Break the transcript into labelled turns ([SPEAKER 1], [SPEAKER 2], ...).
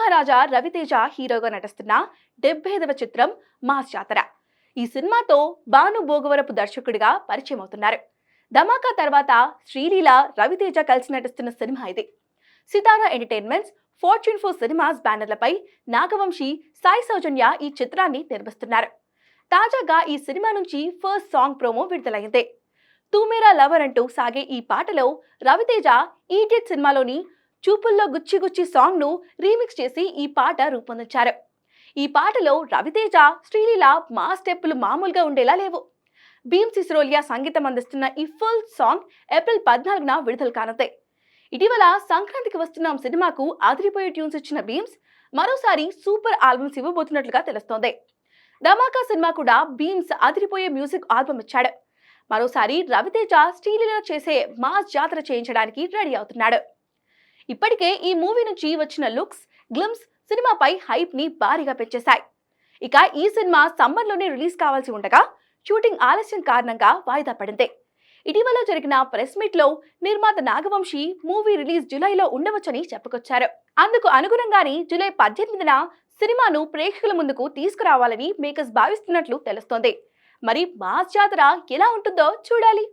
[SPEAKER 1] మహారాజా రవితేజ హీరోగా నటిస్తున్న 75వ చిత్రం మాస్ జాతర. ఈ సినిమాతో భాను భోగవరపు దర్శకుడిగా పరిచయం అవుతున్నారు. ధమాకా తర్వాత శ్రీలీల రవితేజ కలిసి నటిస్తున్న సినిమా ఇది. సితారా ఎంటర్టైన్మెంట్స్, ఫార్చ్యూన్ 4 సినిమాస్ బ్యానర్లపై నాగవంశీ, సాయి సౌజన్య ఈ చిత్రాన్ని నిర్మిస్తున్నారు. తాజాగా ఈ సినిమా నుంచి ఫస్ట్ సాంగ్ ప్రోమో విడుదలైంది. తూ మేరా లవర్ అంటూ సాగే ఈ పాటలో రవితేజ ఈడియట్ సినిమాలోని చూపుల్లో గుచ్చి గుచ్చి సాంగ్ ను రీమిక్స్ చేసి ఈ పాట రూపొందించారు. ఈ పాటలో రవితేజ, శ్రీలీల మా స్టెప్పులు మామూలుగా ఉండేలా లేవు. భీమ్ సిసోడియా సంగీతం అందిస్తున్న ఈ ఫుల్ సాంగ్ ఏప్రిల్ 14న విడుదల కానుంది. ఇటీవల సంక్రాంతికి వస్తున్న సినిమాకు అదిరిపోయే ట్యూన్స్ ఇచ్చిన భీమ్స్ మరోసారి సూపర్ ఆల్బమ్స్ ఇవ్వబోతున్నట్లుగా తెలుస్తోంది. ధమాకా సినిమా కూడా భీమ్స్ అదిరిపోయే మ్యూజిక్ ఆల్బమ్ ఇచ్చాడు. మరోసారి రవితేజ శ్రీలీల చేసే మాస్ జాతర చేయించడానికి రెడీ అవుతున్నాడు. ఇప్పటికే ఈ మూవీ నుంచి వచ్చిన లుక్స్, గ్లిమ్స్ సినిమాపై హైప్ ని భారీగా పెంచేశాయి. ఇక ఈ సినిమా సమ్మర్లోనే రిలీజ్ కావాల్సి ఉండగా షూటింగ్ ఆలస్యం కారణంగా వాయిదా పడింది. ఇటీవల జరిగిన ప్రెస్ మీట్ లో నిర్మాత నాగవంశీ మూవీ రిలీజ్ జూలైలో ఉండవచ్చని చెప్పుకొచ్చారు. అందుకు అనుగుణంగానే జూలై 18న సినిమాను ప్రేక్షకుల ముందుకు తీసుకురావాలని మేకర్స్ భావిస్తున్నట్లు తెలుస్తోంది. మరి మాస్ జాతర ఎలా ఉంటుందో చూడాలి.